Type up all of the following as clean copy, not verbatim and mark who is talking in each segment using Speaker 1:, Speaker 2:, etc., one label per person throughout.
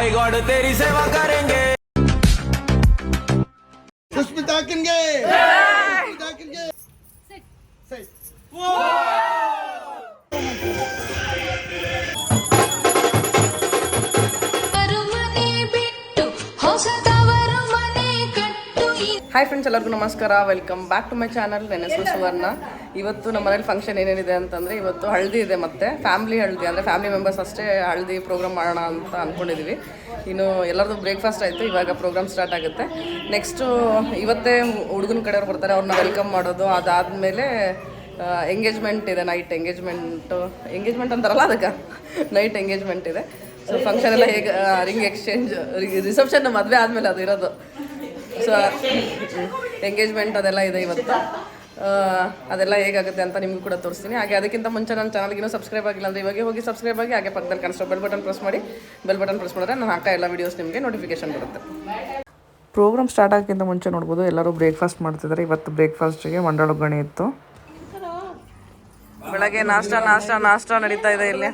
Speaker 1: My God तेरी सेवा करेंगे
Speaker 2: सुष्मिता किनगे
Speaker 3: ಹಾಯ್ ಫ್ರೆಂಡ್ಸ್, ಎಲ್ಲರಿಗೂ ನಮಸ್ಕಾರ. Welcome back to my channel. ನನ್ನ ಹೆಸರು ಸುವರ್ಣ. ಇವತ್ತು ನಮ್ಮ ಮನೇಲಿ ಫಂಕ್ಷನ್ ಏನೇನಿದೆ ಅಂತಂದರೆ, ಇವತ್ತು ಹಳದಿ ಇದೆ, ಮತ್ತು ಫ್ಯಾಮಿಲಿ ಹಳದಿ, ಅಂದರೆ ಫ್ಯಾಮಿಲಿ ಮೆಂಬರ್ಸ್ ಅಷ್ಟೇ ಹಳದಿ ಪ್ರೋಗ್ರಾಮ್ ಮಾಡೋಣ ಅಂತ ಅಂದ್ಕೊಂಡಿದ್ದೀವಿ. ಇನ್ನು ಎಲ್ಲರದ್ದು ಬ್ರೇಕ್ಫಾಸ್ಟ್ ಆಯಿತು, ಇವಾಗ ಪ್ರೋಗ್ರಾಮ್ ಸ್ಟಾರ್ಟ್ ಆಗುತ್ತೆ. ನೆಕ್ಸ್ಟು ಇವತ್ತೇ ಹುಡುಗನ ಕಡೆಯವ್ರು ಬರ್ತಾರೆ, ಅವ್ರನ್ನ ವೆಲ್ಕಮ್ ಮಾಡೋದು. ಅದಾದಮೇಲೆ ಎಂಗೇಜ್ಮೆಂಟ್ ಇದೆ, ನೈಟ್ ಎಂಗೇಜ್ಮೆಂಟ್ ಅಂತಾರಲ್ಲ, ಅದಕ್ಕೆ ನೈಟ್ ಎಂಗೇಜ್ಮೆಂಟ್ ಇದೆ. ಸೊ ಫಂಕ್ಷನ್ ಎಲ್ಲ ಹೇಗೆ ರಿಂಗ್ ಎಕ್ಸ್ಚೇಂಜ್, ರಿಸೆಪ್ಷನ್ ಮದುವೆ ಆದಮೇಲೆ ಅದು ಇರೋದು. ಸೊ ಎಂಗೇಜ್ಮೆಂಟ್ ಅದೆಲ್ಲ ಇದೆ ಇವತ್ತು. ಅದೆಲ್ಲ ಹೇಗಾಗುತ್ತೆ ಅಂತ ನಿಮಗೂ ಕೂಡ ತೋರಿಸ್ತೀನಿ. ಹಾಗೆ ಅದಕ್ಕಿಂತ ಮುಂಚೆ ನನ್ನ ಚಾನಲ್ಗಿನ್ನೂ ಸಬ್ಸ್ಕ್ರೈಬ್ ಆಗಿಲ್ಲ ಅಂದರೆ ಇವಾಗ ಹೋಗಿ ಸಬ್ಸ್ಕ್ರೈಬ್ ಆಗಿ, ಹಾಗೆ ಪಕ್ಕದಲ್ಲಿ ಕಾಣಿಸೋ ಬೆಲ್ ಬಟನ್ ಪ್ರೆಸ್ ಮಾಡಿ. ಬೆಲ್ ಬಟನ್ ಪ್ರೆಸ್ ಮಾಡಿದ್ರೆ ನಾನು ಹಾಕೋ ಎಲ್ಲ ವೀಡಿಯೋಸ್ ನಿಮಗೆ ನೋಟಿಫಿಕೇಶನ್ ಬರುತ್ತೆ. ಪ್ರೋಗ್ರಾಮ್ ಸ್ಟಾರ್ಟ್ ಆಗೋಕ್ಕಿಂತ ಮುಂಚೆ ನೋಡ್ಬೋದು, ಎಲ್ಲರೂ ಬ್ರೇಕ್ಫಾಸ್ಟ್ ಮಾಡ್ತಿದ್ದಾರೆ. ಇವತ್ತು ಬ್ರೇಕ್ಫಾಸ್ಟಿಗೆ ಮಂಡಾಳ ಒಗ್ಗರಣೆ ಇತ್ತು. ಬೆಳಗ್ಗೆ ನಾಷ್ಟ ನಡೀತಾ ಇದೆ ಇಲ್ಲಿ.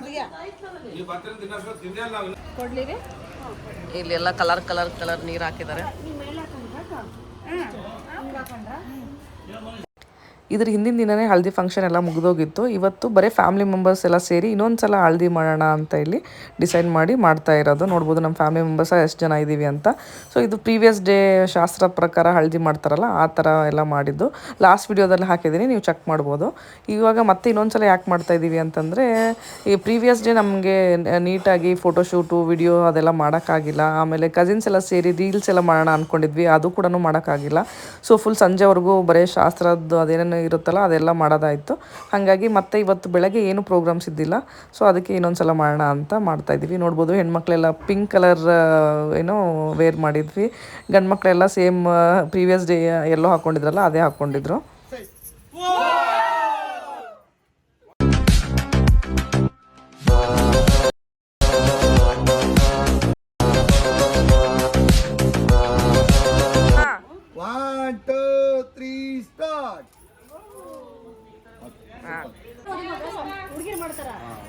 Speaker 3: ಇಲ್ಲಿ ಎಲ್ಲ ಕಲರ್ ನೀರು ಹಾಕಿದ್ದಾರೆ. ಇದ್ರ ಹಿಂದಿನ ದಿನವೇ ಹಳದಿ ಫಂಕ್ಷನ್ ಎಲ್ಲ ಮುಗಿದೋಗಿತ್ತು. ಇವತ್ತು ಬರೀ ಫ್ಯಾಮಿಲಿ ಮೆಂಬರ್ಸ್ ಎಲ್ಲ ಸೇರಿ ಇನ್ನೊಂದು ಸಲ ಹಳದಿ ಮಾಡೋಣ ಅಂತ ಇಲ್ಲಿ ಡಿಸೈಡ್ ಮಾಡಿ ಮಾಡ್ತಾ ಇರೋದು. ನೋಡ್ಬೋದು ನಮ್ಮ ಫ್ಯಾಮಿಲಿ ಮೆಂಬರ್ಸ್ ಎಷ್ಟು ಜನ ಇದ್ದೀವಿ ಅಂತ. ಸೊ ಇದು ಪ್ರೀವಿಯಸ್ ಡೇ ಶಾಸ್ತ್ರ ಪ್ರಕಾರ ಹಳದಿ ಮಾಡ್ತಾರಲ್ಲ, ಆ ಥರ ಎಲ್ಲ ಮಾಡಿದ್ದು ಲಾಸ್ಟ್ ವಿಡಿಯೋದಲ್ಲಿ ಹಾಕಿದ್ದೀನಿ, ನೀವು ಚೆಕ್ ಮಾಡ್ಬೋದು. ಇವಾಗ ಮತ್ತೆ ಇನ್ನೊಂದು ಸಲ ಯಾಕೆ ಮಾಡ್ತಾ ಇದ್ದೀವಿ ಅಂತಂದರೆ, ಈ ಪ್ರೀವಿಯಸ್ ಡೇ ನಮಗೆ ನೀಟಾಗಿ ಫೋಟೋಶೂಟು ವಿಡಿಯೋ ಅದೆಲ್ಲ ಮಾಡೋಕ್ಕಾಗಿಲ್ಲ. ಆಮೇಲೆ ಕಸಿನ್ಸ್ ಎಲ್ಲ ಸೇರಿ ರೀಲ್ಸ್ ಎಲ್ಲ ಮಾಡೋಣ ಅಂದ್ಕೊಂಡಿದ್ವಿ, ಅದು ಕೂಡ ಮಾಡೋಕ್ಕಾಗಿಲ್ಲ. ಸೊ ಫುಲ್ ಸಂಜೆವರೆಗೂ ಬರೀ ಶಾಸ್ತ್ರದ್ದು ಅದೇನೇನು ಇರುತ್ತಲ್ಲ ಅದೆಲ್ಲ ಮಾಡೋದಾಯಿತು. ಹಾಗಾಗಿ ಮತ್ತೆ ಇವತ್ತು ಬೆಳಗ್ಗೆ ಏನು ಪ್ರೋಗ್ರಾಮ್ಸ್ ಇದ್ದಿಲ್ಲ. ಸೊ ಅದಕ್ಕೆ ಇನ್ನೊಂದು ಸಲ ಮಾಡೋಣ ಅಂತ ಮಾಡ್ತಾಯಿದ್ವಿ. ನೋಡ್ಬೋದು ಹೆಣ್ಮಕ್ಳೆಲ್ಲ ಪಿಂಕ್ ಕಲರ್ ಏನೋ ವೇರ್ ಮಾಡಿದ್ವಿ. ಗಂಡು ಮಕ್ಕಳೆಲ್ಲ ಸೇಮ್ ಪ್ರೀವಿಯಸ್ ಡೇ ಎಲ್ಲೋ ಹಾಕ್ಕೊಂಡಿದ್ರಲ್ಲ ಅದೇ ಹಾಕ್ಕೊಂಡಿದ್ರು.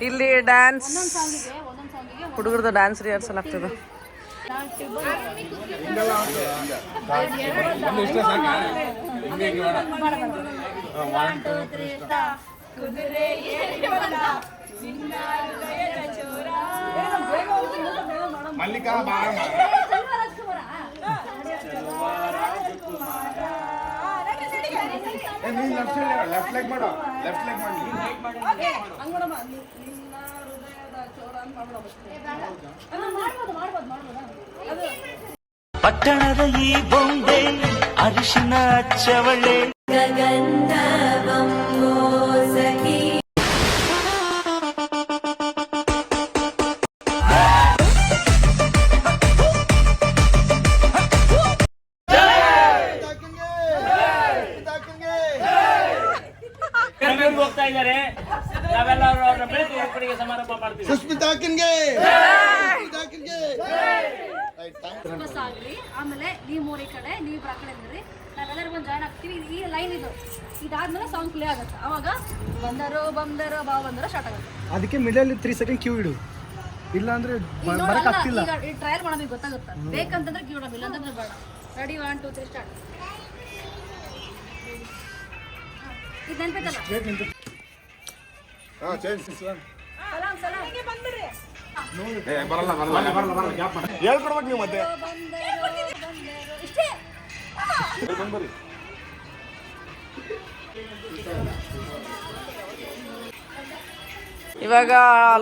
Speaker 3: ಇಲ್ಲಿ ಡ್ಯಾನ್ಸ್, ಹುಡುಗರದ್ದು ಡ್ಯಾನ್ಸ್ ರಿಹರ್ಸಲ್ ಆಗ್ತದೆ.
Speaker 4: ಪಟ್ಟಣದ ಈ ಬೊಂಬೆ ಅರಿಶಿನ ಹಚ್ಚವಳೆ
Speaker 2: ಸುಷ್ಮಿತಾ ಕಿನ್ಗೆ
Speaker 5: ಆಗ್ಲಿ. ಆಮೇಲೆ ನೀವು ಮೂರೇ ಕಡೆ ನೀವು ಆ ಕಡೆ ಇದ್ರಿ, ನಾವೆಲ್ಲರೂ ಬಂದು ಜಾಯ್ನ್ ಆಗ್ತೀವಿ. ಈ ಲೈನ್ ಇದಾದ್ಮೇಲೆ ಸಾಂಗ್ ಪ್ಲೇ ಆಗುತ್ತೆ. ಅವಾಗ ಬಂದರೋ ಬಾವ ಬಂದರೋ ಸ್ಟಾರ್ಟ್ ಆಗುತ್ತೆ.
Speaker 6: ಅದಕ್ಕೆ ಮಿಡಲ್ 3 ಸೆಕೆಂಡ್ ಕ್ಯೂ ಇಡು, ಇಲ್ಲ ಅಂದ್ರೆ ಬರಕ್ ಆಗ್ತಿಲ್ಲ.
Speaker 5: ಈಗ ಟ್ರಯಲ್ ಮಾಡೋದು ಗೊತ್ತಾಗುತ್ತೆ. ಬೇಕಂತಂದ್ರೆ ಕ್ಯೂ ಇಡೋದು, ಇಲ್ಲ ಅಂತಂದ್ರೆ ಬೇಡ. Ready 1 2 3 start. ಇದು ನೆನಪಿತ್ತಲ್ಲ?
Speaker 2: ಹೇಳ್ಕೊಡ್ಬೇಕು ನೀವು ಮತ್ತೆ.
Speaker 3: ಇವಾಗ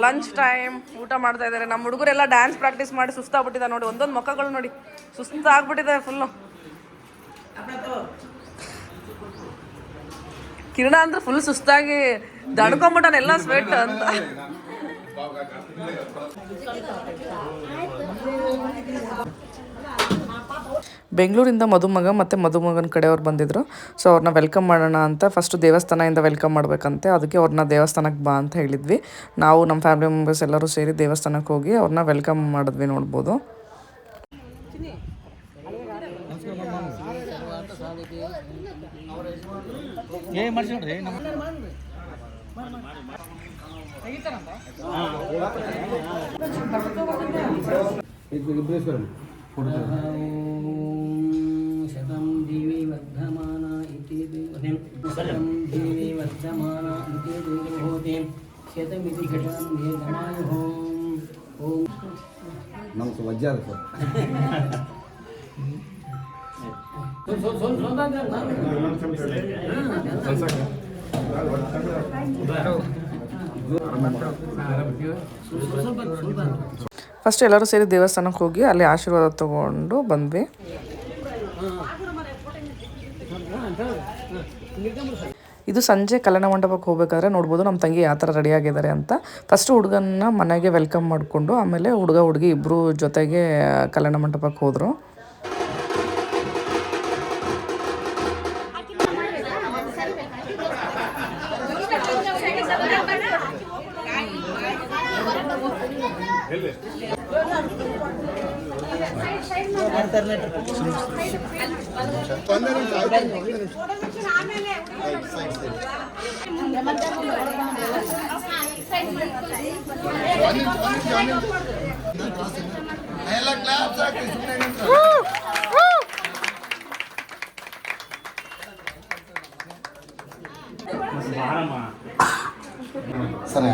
Speaker 3: ಲಂಚ್ ಟೈಮ್, ಊಟ ಮಾಡ್ತಾ ಇದ್ದಾರೆ. ನಮ್ಮ ಹುಡುಗರೆಲ್ಲ ಡ್ಯಾನ್ಸ್ ಪ್ರಾಕ್ಟೀಸ್ ಮಾಡಿ ಸುಸ್ತಾಗ್ಬಿಟ್ಟಿದೆ ನೋಡಿ. ಒಂದೊಂದು ಮುಖಗಳು ನೋಡಿ ಸುಸ್ತಾಗ್ಬಿಟ್ಟಿದೆ ಫುಲ್ಲು. ಕಿರಣ ಅಂದ್ರೆ ಫುಲ್ ಸುಸ್ತಾಗಿ ದಡ್ಕೊಂಬಿಟ್ಟಾನೆಲ್ಲ ಸ್ವೆಟ್ ಅಂತ. ಬೆಂಗಳೂರಿಂದ ಮದುಮಗ ಮತ್ತು ಮದುಮಗನ ಕಡೆಯವ್ರು ಬಂದಿದ್ದರು. ಸೊ ಅವ್ರನ್ನ ವೆಲ್ಕಮ್ ಮಾಡೋಣ ಅಂತ ಫಸ್ಟು ದೇವಸ್ಥಾನದಿಂದ ವೆಲ್ಕಮ್ ಮಾಡಬೇಕಂತೆ. ಅದಕ್ಕೆ ಅವ್ರನ್ನ ದೇವಸ್ಥಾನಕ್ಕೆ ಬಾ ಅಂತ ಹೇಳಿದ್ವಿ. ನಾವು ನಮ್ಮ ಫ್ಯಾಮಿಲಿ ಮೆಂಬರ್ಸ್ ಎಲ್ಲರೂ ಸೇರಿ ದೇವಸ್ಥಾನಕ್ಕೆ ಹೋಗಿ ಅವ್ರನ್ನ ವೆಲ್ಕಮ್ ಮಾಡಿದ್ವಿ. ನೋಡ್ಬೋದು
Speaker 7: शतं देवी वर्धमान इति शतं देवी वर्धमान इति देवहोते शतमिति घटं वेदनायुः ओम
Speaker 2: ನಮ್ಗೆ ವಜ್ಜಾದ
Speaker 3: ಫಸ್ಟ್ ಎಲ್ಲರೂ ಸೇರಿ ದೇವಸ್ಥಾನಕ್ಕೆ ಹೋಗಿ ಅಲ್ಲಿ ಆಶೀರ್ವಾದ ತಗೊಂಡು ಬಂದ್ವಿ. ಇದು ಸಂಜೆ ಕಲ್ಯಾಣ ಮಂಟಪಕ್ಕೆ ಹೋಗ್ಬೇಕಾದ್ರೆ ನೋಡ್ಬೋದು ನಮ್ಮ ತಂಗಿ ಯಾವ ಥರ ರೆಡಿ ಆಗಿದ್ದಾರೆ ಅಂತ. ಫಸ್ಟ್ ಹುಡುಗನ್ನ ಮನೆಗೆ ವೆಲ್ಕಮ್ ಮಾಡಿಕೊಂಡು ಆಮೇಲೆ ಹುಡುಗ ಹುಡುಗಿ ಇಬ್ಬರು ಜೊತೆಗೆ ಕಲ್ಯಾಣ ಮಂಟಪಕ್ಕೆ ಹೋದರು.
Speaker 2: ಸರಿ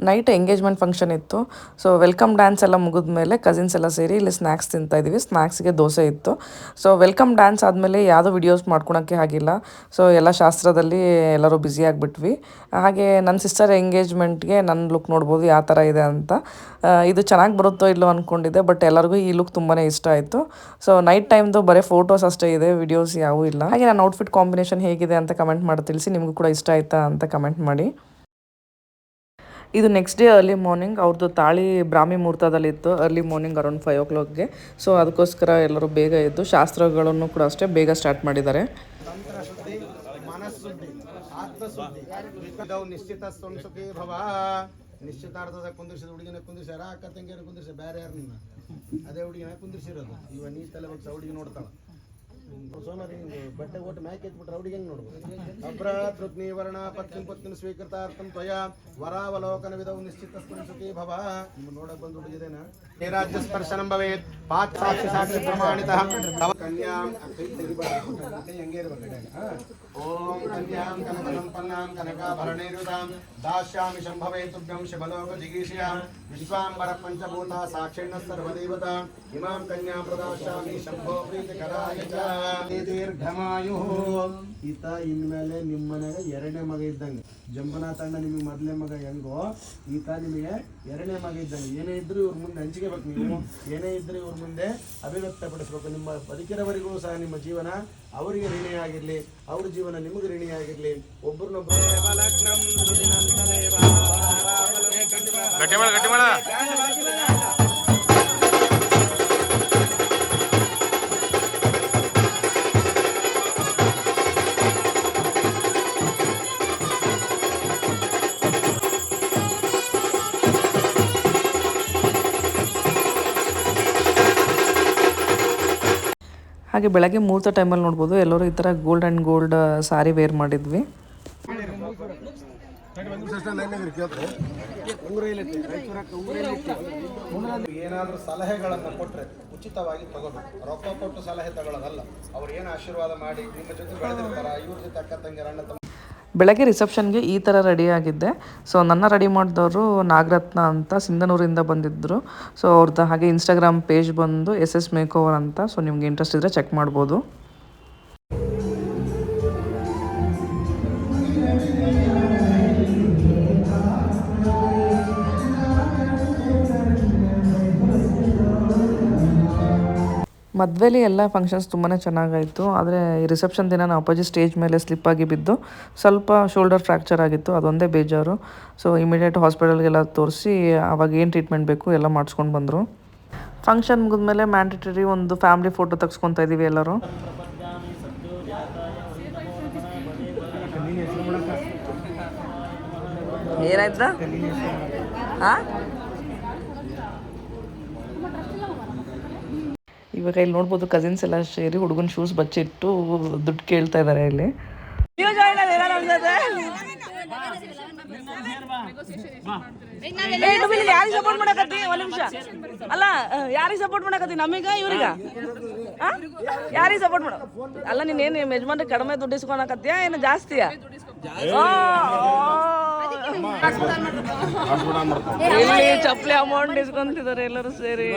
Speaker 2: ನೈಟ್ ಎಂಗೇಜ್ಮೆಂಟ್ ಫಂಕ್ಷನ್ ಇತ್ತು. ಸೊ ವೆಲ್ಕಮ್ ಡ್ಯಾನ್ಸ್ ಎಲ್ಲ ಮುಗಿದ್ಮೇಲೆ ಕಸಿನ್ಸ್ ಎಲ್ಲ ಸೇರಿ ಇಲ್ಲಿ ಸ್ನ್ಯಾಕ್ಸ್ ತಿಂತಾಯಿದ್ವಿ. ಸ್ನ್ಯಾಕ್ಸ್ಗೆ ದೋಸೆ ಇತ್ತು. ಸೊ ವೆಲ್ಕಮ್ ಡ್ಯಾನ್ಸ್ ಆದಮೇಲೆ ಯಾವುದೋ ವಿಡಿಯೋಸ್ ಮಾಡ್ಕೊಳಕ್ಕೆ ಆಗಿಲ್ಲ. ಸೊ ಎಲ್ಲ ಶಾಸ್ತ್ರದಲ್ಲಿ ಎಲ್ಲರೂ ಬ್ಯುಸಿ ಆಗಿಬಿಟ್ವಿ. ಹಾಗೆ ನನ್ನ ಸಿಸ್ಟರ್ ಎಂಗೇಜ್ಮೆಂಟ್ಗೆ ನನ್ನ ಲುಕ್ ನೋಡ್ಬೋದು ಯಾವ ಥರ ಇದೆ ಅಂತ. ಇದು ಚೆನ್ನಾಗಿ ಬರುತ್ತೋ ಇಲ್ಲೋ ಅಂದ್ಕೊಂಡಿದ್ದೆ, ಬಟ್ ಎಲ್ಲರಿಗೂ ಈ ಲುಕ್ ತುಂಬಾ ಇಷ್ಟ ಆಯಿತು. ಸೊ ನೈಟ್ ಟೈಮ್ದು ಬರೀ ಫೋಟೋಸ್ ಅಷ್ಟೇ ಇದೆ, ವಿಡಿಯೋಸ್ ಯಾವುೂ ಇಲ್ಲ. ಹಾಗೆ ನನ್ನ ಔಟ್ಫಿಟ್ ಕಾಂಬಿನೇಷನ್ ಹೇಗಿದೆ ಅಂತ ಕಮೆಂಟ್ ಮಾಡಿ ತಿಳಿಸಿ. ನಿಮಗೂ ಕೂಡ ಇಷ್ಟ ಆಯಿತಾ ಅಂತ ಕಮೆಂಟ್ ಮಾಡಿ. ಇದು ನೆಕ್ಸ್ಟ್ ಡೇ ಅರ್ಲಿ ಮಾರ್ನಿಂಗ್ ಅವ್ರದ್ದು ತಾಳಿ ಬ್ರಾಹ್ಮಿ ಮುಹೂರ್ತದಲ್ಲಿತ್ತು, ಅರ್ಲಿ ಮಾರ್ನಿಂಗ್ ಅರೌಂಡ್ 5 o'clockಗೆ. ಸೊ ಅದಕ್ಕೋಸ್ಕರ ಎಲ್ಲರೂ ಬೇಗ ಎದ್ದು ಶಾಸ್ತ್ರಗಳನ್ನು ಕೂಡ ಅಷ್ಟೇ ಬೇಗ ಸ್ಟಾರ್ಟ್ ಮಾಡಿದ್ದಾರೆ. ನಿಶ್ಚಿತಾರ್ಥದ ಕುಂದಿರಿಸಿದ ಹುಡುಗಿನ ಕುಂದಿರ್ಸ್ಯಾರ, ಅಕ್ಕ ತಂಗಿಯರ ಕುಂದಿರ್ಸ, ಬೇರೆ ಯಾರು ನಿನ್ನ ಅದೇ ಹುಡುಗಿನ ಕುಂದಿರ್ಸಿರೋದು. ಇವ ನೀ ತಲೆ ಬಗ್ಗೆ ಹುಡುಗಿ ನೋಡ್ತಾಳ. ಸೋಮರಿ ಬಟ್ಟೆ ಒಟ್ಟು ಮ್ಯಾಕ್ ಎತ್ಬಿಟ್ರೆ ಹುಡುಗಿ ಹೆಂಗೆ ನೋಡ್ಬೋದು. ಅಭ್ರಾತೃಗ್ನಿ ವರ್ಣ ಪತ್ನಿ ಸ್ವೀಕೃತಾರ್ಥಂ ತ್ವಯ ವರಾವಲೋಕನ ವಿಧವು ನಿಶ್ಚಿತ ಸ್ಪರ್ಶತಿ ಭವ. ನಿಮ್ಮ ನೋಡಕ್ ಬಂದು ಹುಡುಗಿದೇನ ರಾಜ್ಯ ಸ್ಪರ್ಶನಂ ಭವೇತ್ ಪಾತ್ ಸಾಕ್ಷಿ ಸಾಕ್ಷಿ ಪ್ರಮಾಣಿತಃ ತವ ಕನ್ಯಾಂ ಹೆಂಗೆ ಇರ್ಬೇಕು. ಓಂ ಕನ್ಯಾಂ ಕನಕಸಂಪನ್ನಾಂ ಕನಕಾಭರಣೈರುತಾಂ ದಾಸ್ಯಾಮಿ ಶಂಭವೇ ತುಭ್ಯಂ ಶಿವಲೋಕ ಜಿಗೀಷಯಾಂ ವಿಶ್ವಾಂಬರ ಪಂಚಭೂತ ಸಾಕ್ಷಿಣ್ಣ ಸರ್ವದೇವತಾ ಇಮಾಂ ಕನ್ಯಾಂ ಪ್ರದಾಸ್ಯಾಮಿ ಶಂಭೋ ಪ್ರೀತಿಕರಾಯ ಚ ದೀರ್ಘಮಾಯು. ಈತ ಇನ್ಮೇಲೆ ನಿಮ್ಮ ಮನೆಗೆ ಎರಡನೇ ಮಗ ಇದ್ದಂಗೆ. ಜಂಬನಾಥ ಅಣ್ಣ ನಿಮಗೆ ಮೊದಲನೇ ಮಗ ಹೆಂಗೋ, ಈತ ನಿಮಗೆ ಎರಡನೇ ಮಗ ಇದ್ದಂಗೆ. ಏನೇ ಇದ್ರೂ ಇವ್ರ ಮುಂದೆ ಹಂಚಿಕೆಬೇಕು. ನೀವು ಏನೇ ಇದ್ರೂ ಇವ್ರ ಮುಂದೆ ಅಭಿವ್ಯಕ್ತಪಡಿಸ್ಬೇಕು. ನಿಮ್ಮ ಬದುಕಿನವರಿಗೂ ಸಹ ನಿಮ್ಮ ಜೀವನ ಅವರಿಗೆ ಋಣಿಯಾಗಿರ್ಲಿ, ಅವ್ರ ಜೀವನ ನಿಮಗೆ ಋಣಿಯಾಗಿರ್ಲಿ. ಒಬ್ಬರನ್ನೊಬ್ಬರು
Speaker 3: ಹಾಗೆ ಬೆಳಗ್ಗೆ ಮುಹೂರ್ತ ಟೈಮಲ್ಲಿ ನೋಡ್ಬೋದು ಎಲ್ಲರೂ ಈ ಥರ gold and gold sari wear ಮಾಡಿದ್ವಿ.
Speaker 2: ಏನಾದರೂ ಸಲಹೆಗಳನ್ನು ಕೊಟ್ಟರೆ ಉಚಿತವಾಗಿ ತಗೋಬೇಕು. ರೊಕ್ಕ ಕೊಟ್ಟು ಸಲಹೆ ತಗೊಳ್ಳೋದಲ್ಲ. ಅವ್ರು ಏನು ಆಶೀರ್ವಾದ ಮಾಡಿ ನಿಮ್ಮ ಜೊತೆ ಬೆಳೆದಿರ್ತಾರ, ಇವ್ರ ಜೊತೆ ಅಕ್ಕ ತಂಗಿಯರ ಅಣ್ಣ ತಮ್ಮ.
Speaker 3: ಬೆಳಗ್ಗೆ ರಿಸೆಪ್ಷನ್ಗೆ ಈ ಥರ ರೆಡಿಯಾಗಿದ್ದೆ. ಸೊ ನನ್ನ ರೆಡಿ ಮಾಡಿದವರು ನಾಗರತ್ನ ಅಂತ ಸಿಂಧನೂರಿಂದ ಬಂದಿದ್ದರು. ಸೊ ಅವ್ರದ್ದು ಹಾಗೆ ಇನ್ಸ್ಟಾಗ್ರಾಮ್ ಪೇಜ್ ಬಂದು SS ಮೇಕೋವರ್ ಅಂತ. ಸೊ ನಿಮ್ಗೆ ಇಂಟ್ರೆಸ್ಟ್ ಇದ್ದರೆ ಚೆಕ್ ಮಾಡ್ಬೋದು. ಮದುವೆಲಿ ಎಲ್ಲ ಫಂಕ್ಷನ್ಸ್ ತುಂಬಾ ಚೆನ್ನಾಗಾಯಿತು. ಆದರೆ ಈ ರಿಸೆಪ್ಷನ್ ದಿನ ನಾವು ಅಪ್ಪಾಜಿ ಸ್ಟೇಜ್ ಮೇಲೆ ಸ್ಲಿಪ್ಪಾಗಿ ಬಿದ್ದು ಸ್ವಲ್ಪ ಶೋಲ್ಡರ್ ಫ್ರ್ಯಾಕ್ಚರ್ ಆಗಿತ್ತು, ಅದೊಂದೇ ಬೇಜಾರು. ಸೊ ಇಮಿಡಿಯೇಟ್ ಹಾಸ್ಪಿಟಲ್ಗೆಲ್ಲ ತೋರಿಸಿ ಅವಾಗ ಏನು ಟ್ರೀಟ್ಮೆಂಟ್ ಬೇಕು ಎಲ್ಲ ಮಾಡಿಸ್ಕೊಂಡು ಬಂದರು. ಫಂಕ್ಷನ್ ಮುಗಿದ್ಮೇಲೆ ಮ್ಯಾಂಡೇಟರಿ ಒಂದು ಫ್ಯಾಮಿಲಿ ಫೋಟೋ ತೆಗೆಸ್ಕೊತಾ ಇದ್ದೀವಿ ಎಲ್ಲರೂ. ಏನಾಯ್ತಾ? ಹಾಂ, ಇವಾಗ ಇಲ್ಲಿ ನೋಡ್ಬೋದು ಕಸಿನ್ಸ್ ಎಲ್ಲ ಸೇರಿ ಹುಡುಗನ ಶೂಸ್ ಬಚ್ಚಿಟ್ಟು ದುಡ್ಡು ಕೇಳ್ತಾ ಇದ್ದಾರೆ ಇಲ್ಲಿ. ಯಾರಿಗೆ ಸಪೋರ್ಟ್ ಮಾಡಕತ್ತಿ? ಒಂದ್ ನಿಮಿಷ ಅಲ್ಲ, ಯಾರಿಗೆ ಸಪೋರ್ಟ್ ಮಾಡಕತ್ತಿ? ನಮೀಗ ಇವ್ರಿಗ? ಯಾರಿಗೆ ಸಪೋರ್ಟ್ ಮಾಡ? ಅಲ್ಲ, ನೀನೇನು ಯಜಮಾನ್ರಿಗೆ ಕಡಿಮೆ ದುಡ್ಡು ಇಸ್ಕೊಳಕತ್ತೀಯಾ ಏನು ಜಾಸ್ತಿಯಾ? ಇಲ್ಲಿ ಚಪ್ಪಲಿ ಅಮೌಂಟ್ ಇಸ್ಕೊಂತಿದ್ದಾರೆ ಎಲ್ಲರೂ ಸೇರಿ.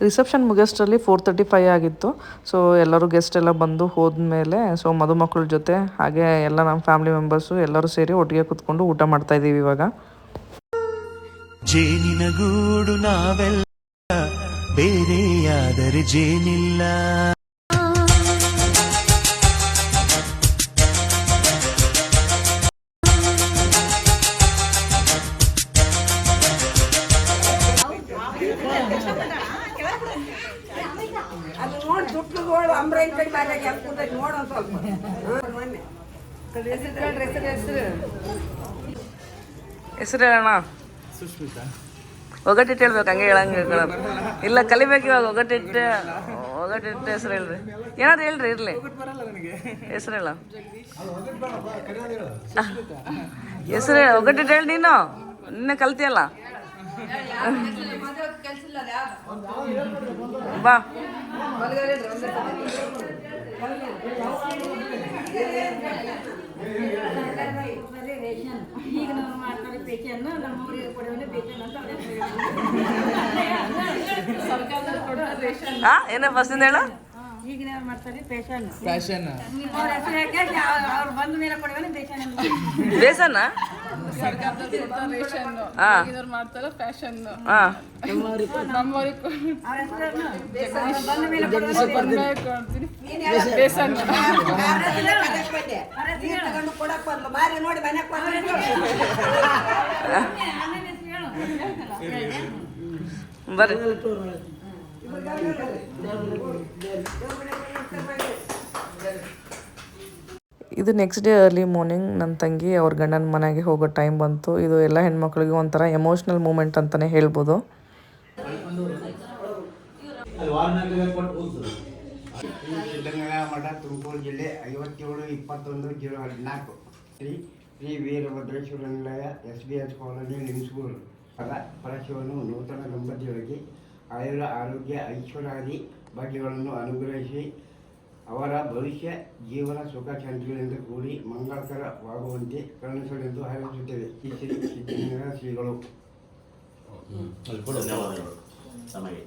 Speaker 3: ರಿಸೆಪ್ಷನ್ ಮುಗಿಯೋಷ್ಟರಲ್ಲಿ 4:35 ಆಗಿತ್ತು. ಸೊ ಎಲ್ಲರೂ ಗೆಸ್ಟ್ ಎಲ್ಲ ಬಂದು ಹೋದ್ಮೇಲೆ ಸೊ ಮದುಮಕ್ಕಳ ಜೊತೆ ಹಾಗೆ ಎಲ್ಲ ನಮ್ಮ ಫ್ಯಾಮಿಲಿ ಮೆಂಬರ್ಸು ಎಲ್ಲರೂ ಸೇರಿ ಒಟ್ಟಿಗೆ ಕುತ್ಕೊಂಡು ಊಟ ಮಾಡ್ತಾ ಇದ್ದೀವಿ ಇವಾಗ.
Speaker 4: ಜೇನಿನ ಗೂಡು ನಾವೆಲ್ಲ ಬೇರೆಯಾದರೆ ಜೇನಿಲ್ಲ.
Speaker 3: ಹೆಸರು ಹೇಳೋಣ. ಒಗಟ್ಟಿಟ್ಟು ಹೇಳ್ಬೇಕು, ಹಂಗೆ ಹೇಳಂಗೆ ಇಲ್ಲ, ಕಲಿಬೇಕು ಇವಾಗ. ಒಗಟ್ಟಿಟ್ಟು ಹೆಸರು ಹೇಳ್ರಿ, ಏನಾದ್ರು ಹೇಳ್ರಿ, ಇರ್ಲಿ ಹೆಸರು ಹೇಳ. ಹೆಸರು ಒಗಟ್ಟಿಟ್ಟು ಹೇಳಿ. ನೀನು ನಿನ್ನೆ ಕಲ್ತಿಯಲ್ಲ, ಬಾ.
Speaker 5: ಈಗ ನಾವು ಮಾಡ್ತಾರೆ ಪೇಚನ್, ನಮ್ಮೂರಿಗೆ ಕೊಡುವನೆ ಪೇಚನ್ ಅಂತ
Speaker 3: ಏನ ಫಸ್ಟಿಂದ ಹೇಳ.
Speaker 5: ಈಗ ನಾವು ಮಾಡ್ತಾರೆ ಪೇಶನ್ ಅವ್ರ ಹೆಸರು ಯಾಕೆ ಅವ್ರು ಬಂದ ಮೇಲೆ ಕೊಡುವನೆ ಬೇಸನ್.
Speaker 3: ಬೇಸನ್ನ
Speaker 8: ಮಾಡ್ತಾರ ಫ್ಯಾಷನ್. ಬೇಸನ್
Speaker 3: ಬರ್ರಿ. ಇದು ನೆಕ್ಸ್ಟ್ ಡೇ ಅರ್ಲಿ ಮಾರ್ನಿಂಗ್ ನನ್ನ ತಂಗಿ ಅವ್ರ ಗಂಡನ ಮನೆಗೆ ಹೋಗೋ ಟೈಮ್ ಬಂತು. ಇದು ಎಲ್ಲ ಹೆಣ್ಮಕ್ಳಿಗೆ ಒಂಥರ ಎಮೋಷ್ನಲ್ ಮೂಮೆಂಟ್ ಅಂತಲೇ ಹೇಳ್ಬೋದು.
Speaker 9: ಮಠ ತುಮಕೂರು ಜಿಲ್ಲೆ 57-21-014 ಶ್ರೀ ವೀರಭದ್ರೇಶ್ವರ ನಿಲಯ SBS ಕಾಲೋನಿ ಲಿಂಗ್ಸ್ಗೂರು ಪರಶಿವನು ನೂತನ ದಂಪತಿಗಳಿಗೆ ಆಯುರ ಆರೋಗ್ಯ ಐಶ್ವರ್ಯಾದಿ ಭಾಗ್ಯಗಳನ್ನು ಅನುಗ್ರಹಿಸಿ ಅವರ ಭವಿಷ್ಯ ಜೀವನ ಸುಖ ಶಾಂತಿಗಳಿಂದ ಕೂಡಿ ಮಂಗಳಕರವಾಗುವಂತೆ ಕರುಣಿಸಲೆಂದು ಹಾರೈಸುತ್ತೇವೆ. ಈ ಶ್ರೀ ಸಿದ್ಧಲಿಂಗ ಶ್ರೀಗಳು.
Speaker 10: ಧನ್ಯವಾದಗಳು ತಮಗೆ.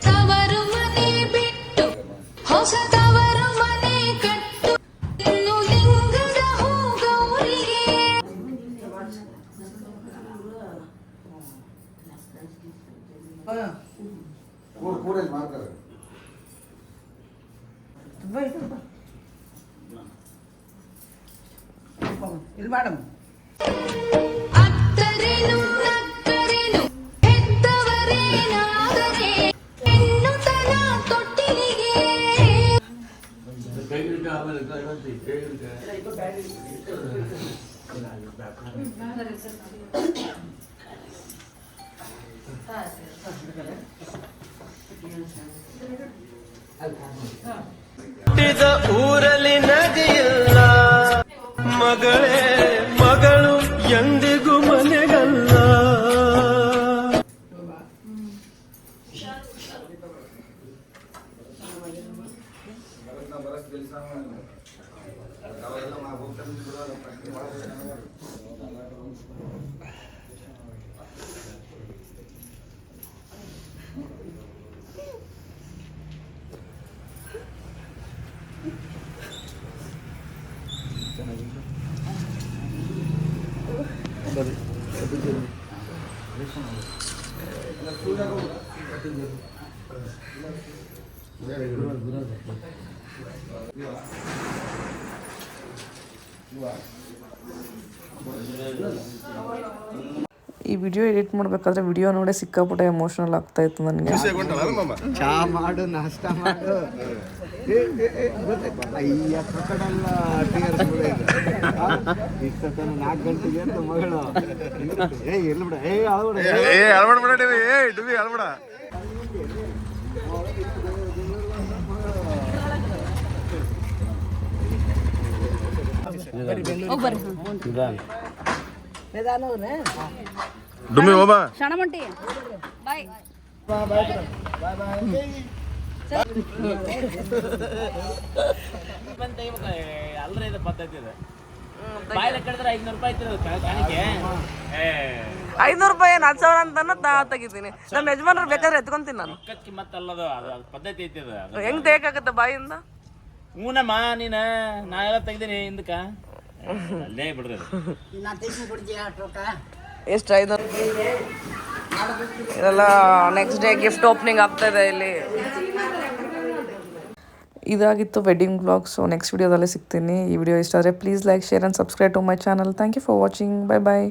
Speaker 11: ತವರು ಮನೆ ಬಿಟ್ಟು ಹೊಸ ತವರು ಮನೆ ಕಟ್ಟು ಲಿಂಗದ ಹೋಗೌರಿಗೆ.
Speaker 12: ಇಲ್ಲಿ ಮೇಡಮ್
Speaker 11: ಅತ್ತ ಅತ್ತರೇನು ನಕ್ಕರೇನು ಹೆತ್ತವರೇನಾದರೆ ಹೆಣ್ಣುತನ ತೊಟ್ಟಿಲಿಗೆ.
Speaker 1: ಹುಟ್ಟಿದ ಊರಲ್ಲಿ ನದಿಯಿಲ್ಲ ಮಗಳೇ ಮಗಳು ಎಂದಿಗೂ ಮನೆಗಲ್ಲ.
Speaker 3: ಈ ವಿಡಿಯೋ ಎಡಿಟ್ ಮಾಡಬೇಕಾದ್ರೆ ವಿಡಿಯೋ ನೋಡಿ ಸಿಕ್ಕಾಪಟ್ಟೆ ಎಮೋಷನಲ್ ಆಗ್ತಾ ಇತ್ತು ನನಗೆ.
Speaker 2: ಚಾ ಮಾಡು, ನಾಷ್ಟ ಮಾಡು. ಅಯ್ಯ ಪ್ರಕಟಲ್ಲ ಇಷ್ಟೊತ್ತನ 4 ಗಂಟೆಗೆ ಅಂತ ಮಗಳು. ಇರ್ಲಿ ಬಿಡ, ಅಳ್ಬೇಡ ಡುಬಿ ಅಳ್ಬೇಡ. ಡುಮ್ಮಿ ಹೋಬಾ
Speaker 5: ಶಣಮಂಟಿ ಬಾಯ್.
Speaker 7: ಅಲ್ರಿ ಇದು ಪದ್ಧತಿ ಇದೆ. ಬಾಯಿಲೆ ಕಡಿದ್ರೆ 500 ರೂಪಾಯಿ ಕಾಣಿಕೆ.
Speaker 3: 500 ರೂಪಾಯಿ ಏನು 10,000 ಅಂತ ತೆಗಿತೀನಿ. ನಮ್ಮ ಯಜಮಾನ್ರು ಬೇಕಾದ್ರೆ ಎತ್ಕೊಂತೀನಿ ನಾನು.
Speaker 7: ಕಿಮ್ಮತ್ತಲ್ಲದು ಅದು ಪದ್ಧತಿ ಐತಿ ಅದು.
Speaker 3: ಹೆಂಗ್ ತೆಗಿಯಾಕತ್ತೆ ಬಾಯಿಂದ?
Speaker 7: ಹೂನಮ್ಮ ನೀನು ನಾ ಎಲ್ಲ ತೆಗ್ದೀನಿ ಹಿಂದಕ್ಕ ಅಲ್ಲೇ ಬಿಡ್ರಿ.
Speaker 3: ಎಷ್ಟು 500? ಇದೆಲ್ಲ ನೆಕ್ಸ್ಟ್ ಡೇ ಗಿಫ್ಟ್ ಓಪನಿಂಗ್ ಆಗ್ತಾ ಇದೆ ಇಲ್ಲಿ. ಇದಾಗಿತ್ತು ವೆಡ್ಡಿಂಗ್ ವ್ಲಾಗ್. ಸೊ ನೆಕ್ಸ್ಟ್ ವಿಡಿಯೋದಲ್ಲೇ ಸಿಗ್ತೀನಿ. ಈ ವಿಡಿಯೋ ಇಷ್ಟ ಆದರೆ please like, share and subscribe to my channel. Thank you for watching. Bye bye.